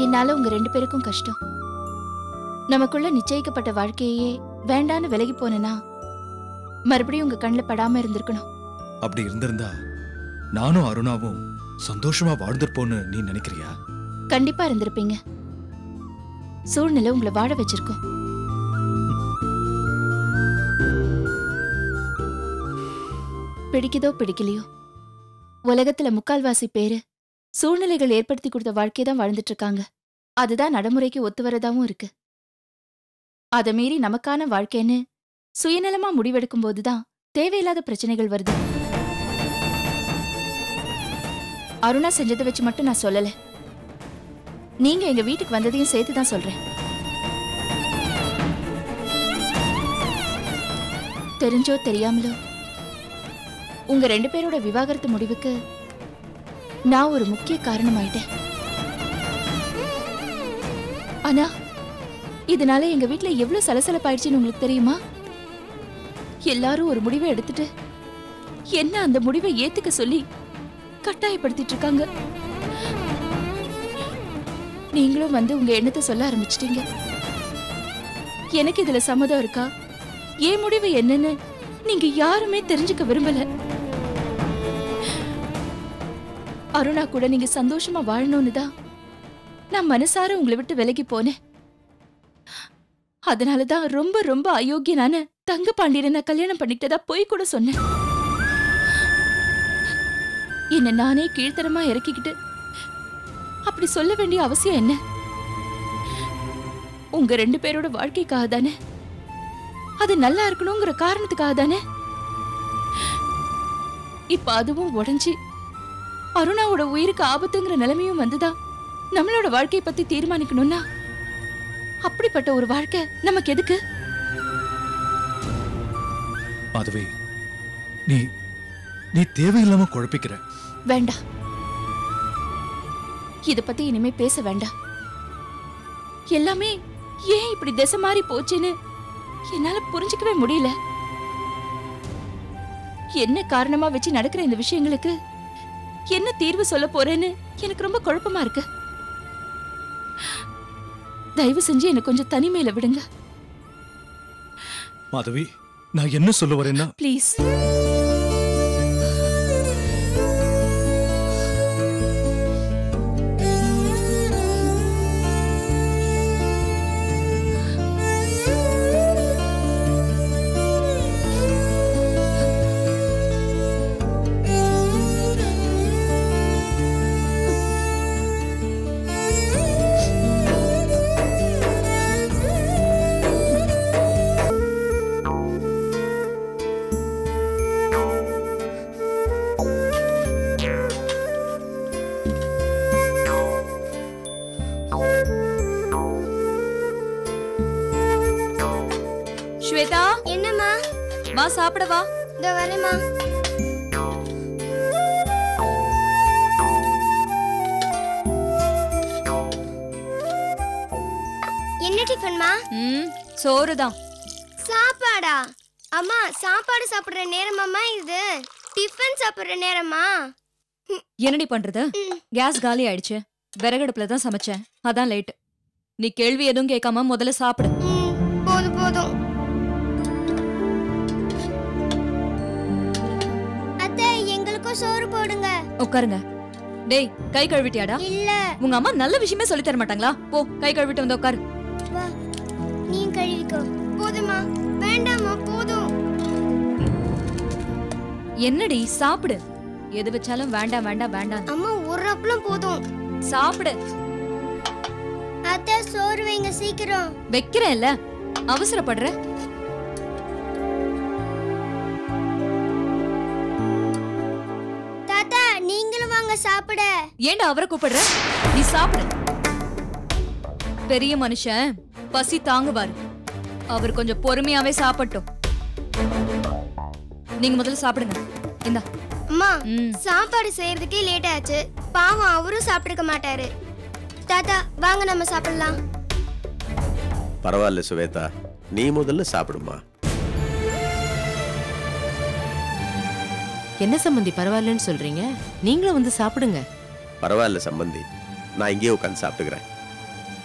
என்னால உங்க ரெண்டு பேருக்கும் கஷ்டம். நமக்குள்ள நிச்சயிக்கப்பட்ட வாழ்க்கையே வேண்டான்னு விலகி போனா மறுபடியும் உங்க கண்ணில் படாம இருந்திருக்கணும். அப்படி இருந்திருந்தா நானும் அருணாவும் சந்தோஷமா வாழ்ந்திருப்போன்னு நீ நினைக்கிறியா? கண்டிப்பா இருந்திருப்பீங்க. சூழ்நிலை உங்களை வாழ வச்சிருக்கோம். பிடிக்குதோ பிடிக்கலையோ, உலகத்துல முக்கால்வாசி பேரு சூழ்நிலைகள் ஏற்படுத்தி கொடுத்த வாழ்க்கையை தான் வாழ்ந்துட்டு இருக்காங்க. அதுதான் நடைமுறைக்கு ஒத்து வரதாவும் இருக்கு. அதை மீறி நமக்கான வாழ்க்கைன்னு சுயநலமா முடிவெடுக்கும் போதுதான் தேவையில்லாத பிரச்சனைகள் வருது. அருணா செஞ்சதை வச்சு மட்டும் நான் சொல்லல, நீங்க எங்க வீட்டுக்கு வந்ததையும் சேர்த்துதான் சொல்றேன். தெரிஞ்சோ தெரியாமலோ உங்க ரெண்டு பேரோட விவாகரத்து முடிவுக்கு நான் ஒரு முக்கிய காரணமாயிட்டேன். ஆனா இதனால எங்க வீட்டுல எவ்வளவு சலசலப்பாயிடுச்சுன்னு உங்களுக்கு தெரியுமா? எல்லாரும் ஒரு முடிவை எடுத்துட்டு என்ன அந்த முடிவை ஏத்துக்க சொல்லி கட்டாயப்படுத்திட்டு இருக்காங்க. நீங்களும் வந்து உங்க எண்ணத்தை சொல்ல ஆரம்பிச்சிட்டீங்க. எனக்கு இதுல சம்மதம் இருக்கா, ஏன் முடிவு என்னன்னு நீங்க யாருமே தெரிஞ்சுக்க விரும்பல. அருணா கூட நீங்க சந்தோஷமா வாழணும்னு தான் நான் மனசார உங்களை விட்டு விலகி போனேன். அதனாலதான் ரொம்ப ரொம்ப அயோக்கியனான தங்க பாண்டியனை நான் கல்யாணம் பண்ணிக்கிட்டதா போய் கூட சொன்னேன். என்ன நானே கீழ்த்தரமா இறக்கிக்கிட்டு அப்படி சொல்ல வேண்டிய அவசியம் என்ன? உங்க ரெண்டு பேரோட வாழ்க்கைக்காக தானே, அது நல்லா இருக்கணுங்கிற காரணத்துக்காக தானே. இப்ப அதுவும் உடைஞ்சு அருணாவோட உயிருக்கு ஆபத்துங்கிற நிலைமையும் வந்துதான் நம்மளோட வாழ்க்கையை பத்தி தீர்மானிக்கணும்னா அப்படிப்பட்ட ஒரு வாழ்க்கை நமக்கு எதுக்கு? மாதவி, நீ நீ தேவையில்லாம குழப்பிக்கிற. வேண்டாம், இத பத்தி இனிமே பேச வேண்டாம். எல்லாமே ஏன் இப்படி திசை மாறி போச்சுன்னு என்னால புரிஞ்சுக்கவே முடியல. என்ன காரணமா வச்சு நடக்கிற இந்த விஷயங்களுக்கு என்ன தீர்வு சொல்ல போறேன்னு எனக்கு ரொம்ப குழப்பமா இருக்கு. தயவு செஞ்சு என்ன கொஞ்சம் தனிமையில விடுங்க. மாதவி, நான் என்ன சொல்ல வரேன்னா, ப்ளீஸ். ஸ்வேதா, என்னம்மா? வா சாப்பிட வா. இதோ வரேம்மா. என்ன டிஃபன்மா? சோறுதான். சாப்பாடா? அம்மா, சாப்பாடு சாப்பிடுற நேரமாம்மா இது? டிஃபன் சாப்பிடுற நேரமா? என்னடி பண்றது? கேஸ் காலி ஆயிடுச்சு. விறகடுப்புல தான் சமைச்சேன், அதான் லேட். நீ கேள்வி எதுவும் கேட்காம முதல்ல சாப்பிடு. போதும் போதும். அத்தை, எங்களுக்கும் சோறு போடுங்க. உட்காருங்க. டேய், கை கழுவிட்டியாடா? இல்ல. உங்க அம்மா நல்ல விஷயமே சொல்லி தர மாட்டாங்களா? போ, கை கழுவிட்டு வந்து உட்காரு. வா, நீ கழுவிக்கோ. போதுமா? வேண்டாமா? போதும். என்னடி, சாப்பிடு. எது வச்சாலும் வேண்டாம் வேண்டாம் வேண்டாம். அம்மா, ஒரு அப்பளம் போதும். சாப்பிடு. அத்தை, சோறு வைங்க சீக்கிரம். வைக்கிறேன்ல, அவசரப்படுற. தாத்தா, நீங்களும் வாங்க சாப்பிட. ஏன்டா அவரை கூப்பிடுற? நீ சாப்பிடு. பெரிய மனுஷன் பசி தாங்குவாரு. அவர் கொஞ்சம் பொறுமையாவே சாப்பிட்டோம். நீங்க முதல்ல சாப்பிடுங்க. இந்தா. அம்மா, சாப்பாடு செய்யறதுக்கே லேட் ஆச்சு. பாவம், அவரும் சாப்பிட்டுக்க மாட்டாரு. தாத்தா, வாங்க நம்ம சாப்பிடலாம். பரவாயில்ல சுவேதா, நீ முதல்ல சாப்பிடுமா. என்ன சம்பந்தி பரவாயில்லன்னு சொல்றீங்க? நீங்களும் வந்து சாப்பிடுங்க. பரவாயில்ல சம்பந்தி, நான் இங்கேயே உட்காந்து சாப்பிட்டுக்கிறேன்.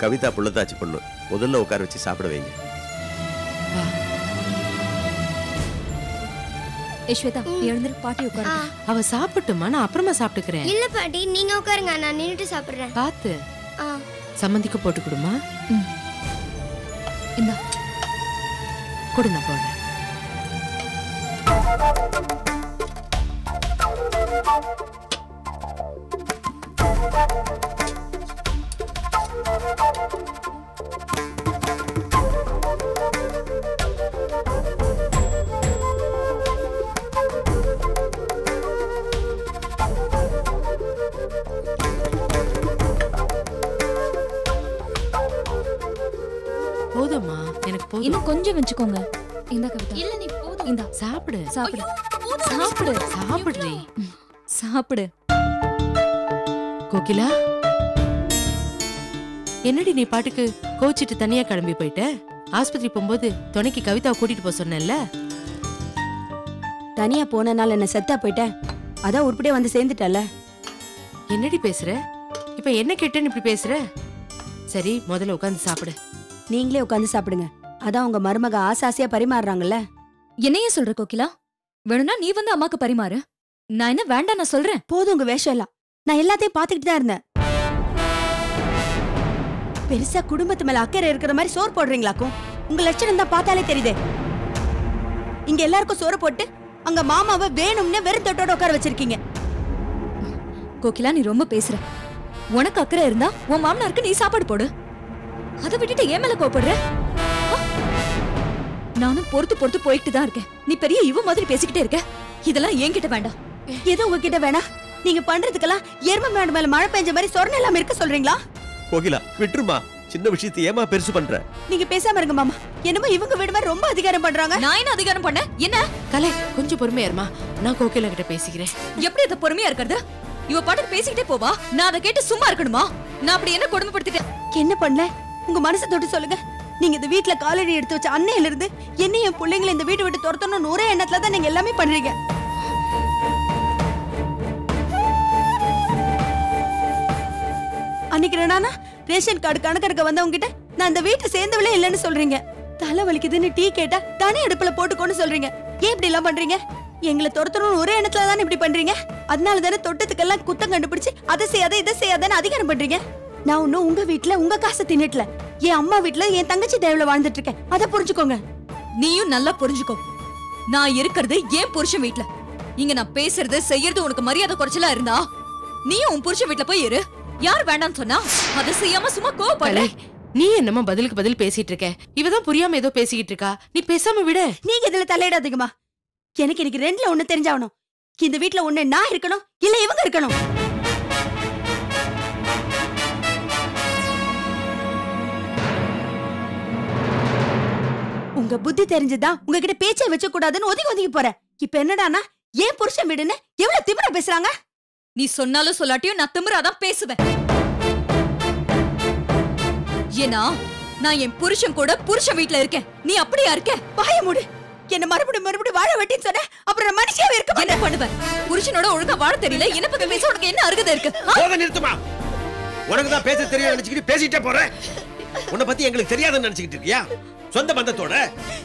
கவிதா புள்ளதாச்சி பொண்ணு, முதல்ல உட்கார வச்சு சாப்பிட வைங்க. ஸ்வேதா, எழுந்திரு, பாட்டி உட்காரு. அவ சாப்பிட்டுமா, நான் அப்புறமா சாப்பிட்டுக்கிறேன். இல்ல பாட்டி, நீங்க உட்காருங்க, நான் நின்னுட்டு சாப்பிடுறேன். பாத்து சம்மந்திக்கு போட்டு கொடுமா. இந்த கொடு, நான் போறேன். போதுமா, எனக்கு போதும். இன்னும் கொஞ்சம் வச்சுக்கோங்க. இந்த கவிதா. இல்ல, நீ போதும். இந்த சாப்பிடு சாப்பிடு சாப்பிடு சாப்பிடுறீ. சாப்பிடு. கோகிலா, என்னடி நீ பாட்டுக்கு கோச்சிட்டு தனியா கிளம்பி போயிட்ட? ஆஸ்பத்திரி போகும்போது துணைக்கு கவிதாவை கூட்டிட்டு போக சொன்னேன்ல. தனியா போனனால என்ன செத்தா போயிட்டேன், அதான் உருப்படியே வந்து சேர்ந்துட்டல. என்னடி பேசுற? இப்ப என்ன கேட்டேன்னு இப்படி பேசுற? சரி, முதல்ல உட்காந்து சாப்பிடு. நீங்களே உட்காந்து சாப்பிடுங்க, அதான் உங்க மருமக ஆசாசியா பரிமாறுறாங்கல்ல. என்னையே சொல்ற கோகிலா? வேணும்னா நீ வந்து அம்மாக்கு பரிமாறு. நான் என்ன வேண்டாம் நான் சொல்றேன். போதும் உங்க வேஷம் எல்லாம். நான் எல்லாத்தையும் பாத்துக்கிட்டு தான் இருந்தேன். பெருசா குடும்பத்து மேல அக்கறை இருக்கிற மாதிரி சோறு போடுறீங்களாக்கும். உங்க லட்சணம் தான் பார்த்தாலே தெரியுதே. இங்க எல்லாருக்கும் சோறு போட்டு அங்க மாமாவை வேணும்னே வெறும் தொட்டோட உட்கார வச்சிருக்கீங்க. கோகிலா, நீ ரொம்ப பேசுற. உனக்கு அக்கறை இருந்தா உன் மாமனாருக்கு நீ சாப்பாடு போடு. அதை விட்டுட்டு ஏன் மேல கோபப்படுற? நானும் பொறுத்து பொறுத்து போயிட்டு தான் இருக்கேன். நீ பெரிய இவ மாதிரி பேசிக்கிட்டே இருக்க. இதெல்லாம் என்கிட்ட வேண்டாம். எது உங்ககிட்ட வேணா? நீங்க பண்றதுக்கெல்லாம் எருமை மாடு மேல மழை பெஞ்ச மாதிரி சொரணை இல்லாம இருக்க சொல்றீங்களா? கோகிலா விட்டுருமா, சின்ன விஷயத்தை ஏமா பெருசு பண்ற? நீங்க பேசாம இருங்க மாமா. என்னமோ இவங்க வீடு மாதிரி ரொம்ப அதிகாரம் பண்றாங்க. நான் என்ன அதிகாரம் பண்ண? என்ன கலை கொஞ்சம் பொறுமையா இருமா, நான் கோகிலா கிட்ட பேசிக்கிறேன். எப்படி அத பொறுமையா இருக்கிறது? இவ பாட்டுக்கு பேசிக்கிட்டே போவா, நான் அதை கேட்டு சும்மா இருக்கணுமா? நான் அப்படி என்ன கொடுமைப்படுத்திட்டேன்? என்ன பண்ணல? உங்க மனசை தொட்டு சொல்லுங்க. நீங்க இந்த வீட்ல காலடி எடுத்து வச்ச அன்னையில இருந்து என்னையும் என் பிள்ளைங்களை இந்த வீட்டை விட்டு துரத்தணும்னு ஒரே எண்ணத்துல தான் நீங்க எல்லாமே பண்றீங்க. அன்னைக்கு ரெண்டானா ரேஷன் கார்டு கணக்கெடுக்க வந்தவங்க கிட்ட நான் இந்த வீட்டை சேர்ந்தவளே இல்லைன்னு சொல்றீங்க. தலை வலிக்குதுன்னு டீ கேட்டா தனி அடுப்புல போட்டுக்கோன்னு சொல்றீங்க. ஏன் இப்படி எல்லாம் பண்றீங்க? எங்களை துரத்தணும்னு ஒரே எண்ணத்துல தானே இப்படி பண்றீங்க. அதனால தானே தொட்டத்துக்கெல்லாம் குத்தம் கண்டுபிடிச்சு அதை செய்யாத இதை செய்யாதன்னு அதிகாரம் பண்றீங்க. நான் ஒன்னும் உங்க வீட்டுல உங்க காசை தின்னுட்டல. என் அம்மா வீட்டுல என் தங்கச்சி தேவையில வாழ்ந்துட்டு இருக்கேன். அதை புரிஞ்சுக்கோங்க. நீயும் நல்லா புரிஞ்சுக்கோ. நான் இருக்கிறது ஏன் புருஷன் வீட்ல. இங்க நான் பேசுறது செய்யறது உனக்கு மரியாதை குறைச்சலா இருந்தா நீயும் உன் புருஷன் வீட்ல போய் இரு. யார் வேண்டாம்னு சொன்னா அதை செய்யாம சும்மா கோவப்படல. நீ என்னமா பதிலுக்கு பதில் பேசிட்டு இருக்க? இவதான் புரியாம ஏதோ பேசிக்கிட்டு இருக்கா. நீ பேசாம விட. நீங்க இதுல தலையிடாதீங்கம்மா. எனக்கு இன்னைக்கு ரெண்டுல ஒண்ணு தெரிஞ்சாகணும். இந்த வீட்டுல ஒண்ணு நான் இருக்கணும், இல்ல இவங்க இருக்கணும். உங்க புத்தி தெரிஞ்சுதான் உங்ககிட்ட பேச்சை வச்ச கூடாதுன்னு ஒதுங்கி ஒதுங்கி போறேன். இப்ப என்னடானா ஏன் புருஷன் வீடுன்னு எவ்வளவு திமிரா பேசுறாங்க. நீ சொன்னாலும் சொல்லாட்டியும் நான் திமிராதான் பேசுவேன். ஏன்னா நான் என் புருஷன் கூட புருஷன் வீட்ல இருக்கேன். நீ அப்படியா இருக்க? வாய மூடு. என்ன மறுபடியும் வாழ வெட்டின்னு சொன்ன அப்புறம் நான் மனுஷியாவே இருக்க என்ன பண்ணுவேன்? புருஷனோட ஒழுங்கா வாழ தெரியல, என்ன பத்தி பேச உனக்கு என்ன அருகதை இருக்கு? போத நிறுத்துமா. உனக்கு தான் பேச தெரியும் நினைச்சுக்கிட்டு பேசிட்டே போற. உன்னை பத்தி எங்களுக்கு தெரியாதுன்னு நினைச்சுக்கிட்டு இருக்கியா? சொந்த பந்தத்தோட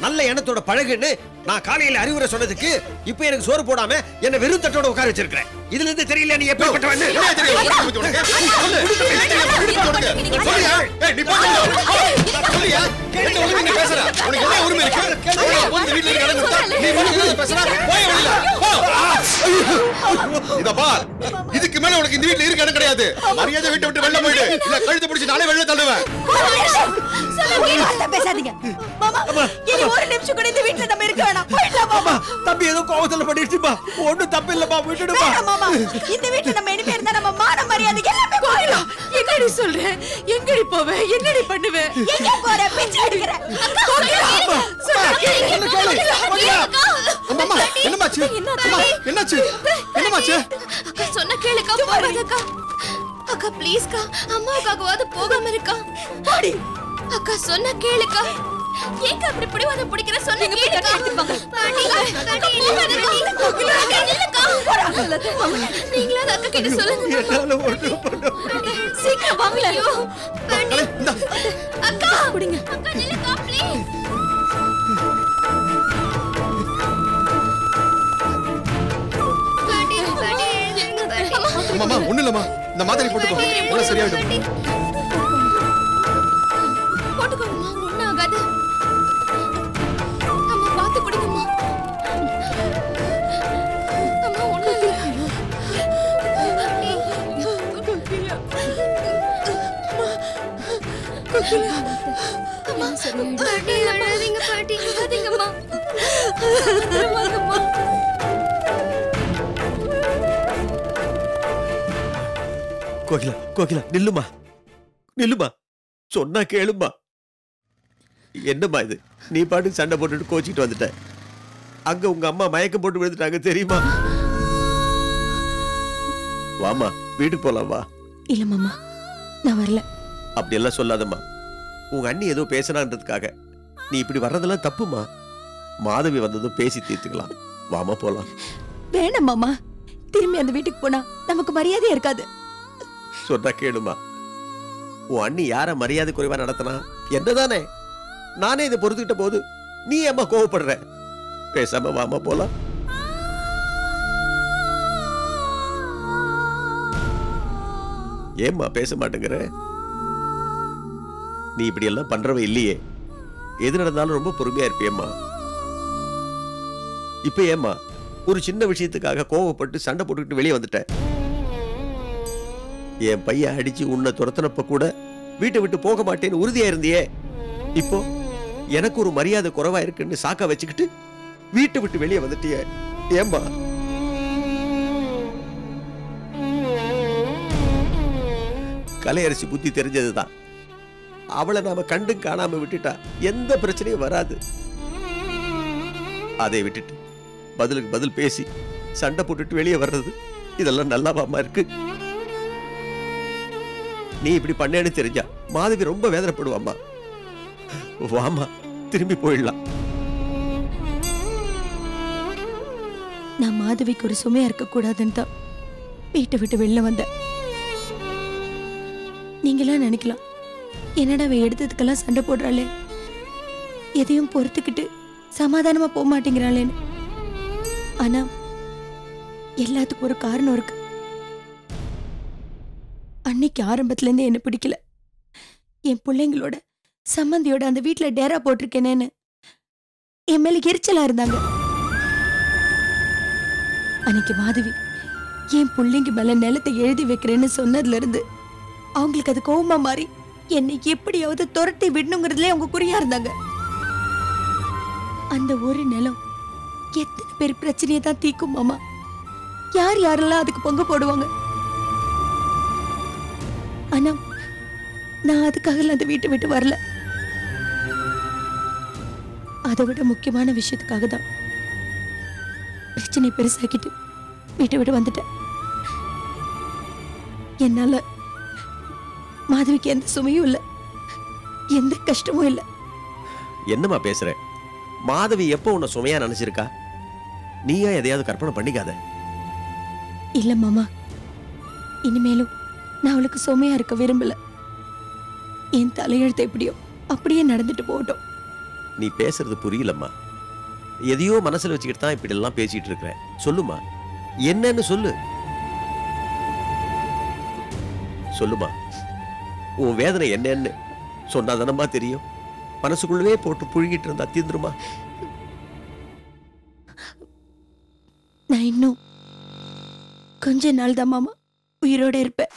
நல்ல எண்ணத்தோட பழகுன்னு நான் காலையில அறிவுரை சொன்னதுக்கு இப்ப எனக்கு சோறு போடாம என்ன வெறும் தட்டோட உட்கார வச்சிருக்கிறேன். இதுல இருந்து தெரியல நீ எப்படிப்பட்டவன். இதுக்கு மேல உனக்கு இந்த வீட்டுல இருக்க இடம் கிடையாது. மரியாதை வீட்டை விட்டு வெளில போயிடு, இல்ல கழுத்து பிடிச்சு நானே வெளில தள்ளுவேன். பேசாதீங்க மாமா. இனி ஒரு நிமிஷம் கூட இந்த வீட்ல நம்ம இருக்க வேணாம். போயிடலாம் மாமா. தம்பி ஏதோ கோவத்துல பண்ணிடுச்சுப்பா. ஒண்ணும் தப்பு இல்லப்பா, விட்டுடுப்பா. மாமா இந்த வீட்ல நம்ம இனிமே இருந்தா நம்ம மான மரியாதை எல்லாமே போயிடும். என்னடி சொல்ற? எங்கடி போவ? என்னடி பண்ணுவ? எங்க போற? பிச்சை எடுக்கற. என்னாச்சு? என்னமாச்சு? அக்கா சொன்ன கேளுக்கா, போகாதக்கா. அக்கா ப்ளீஸ்க்கா, அம்மாவுக்காகவாது போகாம இருக்கா. போடி. அக்கா சொன்ன கேளுக்கா. ஏங்க அப்படி பிடிவாத பிடிக்கிற? சொன்ன கேளுக்கா. பாட்டி நீங்களா அக்கா கிட்ட சொல்லுங்க. சீக்கிரம் வாங்கல. அக்கா குடிங்க. அக்கா நில்லுக்கா ப்ளீஸ். பாட்டி பாட்டி எழுந்துங்க பாட்டி. அம்மா ஒண்ணு இல்லம்மா, இந்த மாதிரி போட்டுக்கோ, எல்லாம் சரியாயிடும். போட்டுக்கோங்கம்மா, ஒண்ணும் ஆகாது. அம்மா பார்த்து குடிங்கம்மா. அம்மா ஒண்ணும் இல்லை. அம்மா பாட்டி அழாதீங்க பாட்டி, அழாதீங்கம்மா. வாங்கம்மா. கோகிலா கோகிலா நில்லுமா, நில்லுமா. சொன்னா கேளுமா. என்னம்மா இது? நீ பாட்டுக்கு சண்டை போட்டுட்டு கோச்சிட்டு வந்துட்ட. அங்க உங்க அம்மா மயக்கம் போட்டு விழுந்துட்டாங்க தெரியுமா? வாமா, வீட்டுக்கு போலாம் வா. இல்ல மாமா, நான் வரல. அப்படி எல்லாம் சொல்லாதம்மா. உங்க அண்ணி ஏதோ பேசினான்றதுக்காக நீ இப்படி வர்றதெல்லாம் தப்புமா. மாதவி வந்ததும் பேசி தீர்த்துக்கலாம். வாமா போலாம். வேணாம் மாமா, திரும்பி அந்த வீட்டுக்கு போனா நமக்கு மரியாதையா இருக்காது. சொன்னா கேளுமா. உன் அண்ணி யார மரியாதை குறைவா நடத்தினா என்னதானே? நானே இதை பொறுத்துக்கிட்ட போது நீ அம்மா கோவப்படுற. பேசாம வாமா போலாம். ஏம்மா பேச மாட்டேங்கிற? நீ இப்படி எல்லாம் பண்றவ இல்லையே. எது நடந்தாலும் ரொம்ப பொறுமையா இருப்பியம்மா. இப்ப ஏம்மா ஒரு சின்ன விஷயத்துக்காக கோவப்பட்டு சண்டை போட்டுக்கிட்டு வெளியே வந்துட்ட? என் பையன் அடிச்சு உன்னை துரத்தினப்ப கூட வீட்டை விட்டு போக மாட்டேன்னு உறுதியா இருந்தியே. இப்போ எனக்கு ஒரு மரியாதை குறைவா இருக்குன்னு சாக்கா வச்சுக்கிட்டு வீட்டை விட்டு வெளியே வந்துட்டிய. ஏம்மா? கலையரசி புத்தி தெரிஞ்சதுதான். அவளை நாம கண்டு காணாம விட்டுட்டா எந்த பிரச்சனையும் வராது. அதை விட்டுட்டு பதிலுக்கு பதில் பேசி சண்டை போட்டுட்டு வெளியே வர்றது இதெல்லாம் நல்லாவாமா இருக்கு? நீ இப்படி பண்ணேன்னு தெரிஞ்சா மாதவி ரொம்ப வேதனைப்படுவாம்மா. வாமா, திரும்பி போயிடலாம். நான் மாதவிக்கு ஒரு சுமையா இருக்க கூடாதுன்னு தான் வீட்டை விட்டு வெளில வந்தேன். நீங்களாம் நினைக்கலாம், என்னடா அவ எடுத்ததுக்கெல்லாம் சண்டை போடுறாளே, எதையும் பொறுத்துக்கிட்டு சமாதானமா போக மாட்டேங்கிறாளேன்னு. ஆனா எல்லாத்துக்கும் ஒரு காரணம் இருக்கு. அன்னைக்கு ஆரம்பத்துல இருந்து என்ன பிடிக்கல. என் பிள்ளைங்களோட சம்மந்தியோட அந்த வீட்டுல டேரா போட்டிருக்கேனேன்னு என் மேல எரிச்சலா இருந்தாங்க. அன்னைக்கு மாதவி என் பிள்ளைங்க மேல நிலத்தை எழுதி வைக்கிறேன்னு சொன்னதுல இருந்து அவங்களுக்கு அது கோவமா மாறி என்னை எப்படியாவது துரத்தி விடணுங்கிறதுல அவங்க குறியா இருந்தாங்க. அந்த ஒரு நிலம் எத்தனை பேர் பிரச்சனையை தான் தீக்கும் மாமா. யார் யாரெல்லாம் அதுக்கு பங்கு போடுவாங்க. ஆனா நான் அதுக்காக அந்த வீட்டை விட்டு வரல. அதை விட முக்கியமான விஷயத்துக்காக தான் பிரச்சனை பெருசாக்கிட்டு வீட்டை விட்டு வந்துட்டேன். என்னால மாதவிக்கு எந்த சுமையும் இல்ல, எந்த கஷ்டமும் இல்ல. என்னம்மா பேசுற? மாதவி எப்போ உன்னை சுமையா நினைச்சிருக்கா? நீயா எதையாவது கற்பனை பண்ணிக்காத. இல்ல மாமா, இனிமேலும் நான் அவளுக்கு சுமையா இருக்க விரும்பல. என் தலையெழுத்து எப்படியோ அப்படியே நடந்துட்டு போகட்டும். நீ பேசுறது புரியலம்மா. எதையோ மனசுல வச்சுக்கிட்டு தான் இப்படி எல்லாம் பேசிட்டு இருக்கிற. சொல்லுமா, என்னன்னு சொல்லு. சொல்லுமா, உன் வேதனை என்னன்னு சொன்னாதானம்மா தெரியும். மனசுக்குள்ளவே போட்டு புழுகிட்டு இருந்தா தீந்துருமா? நான் இன்னும் கொஞ்ச நாள் தான் மாமா உயிரோட இருப்பேன்.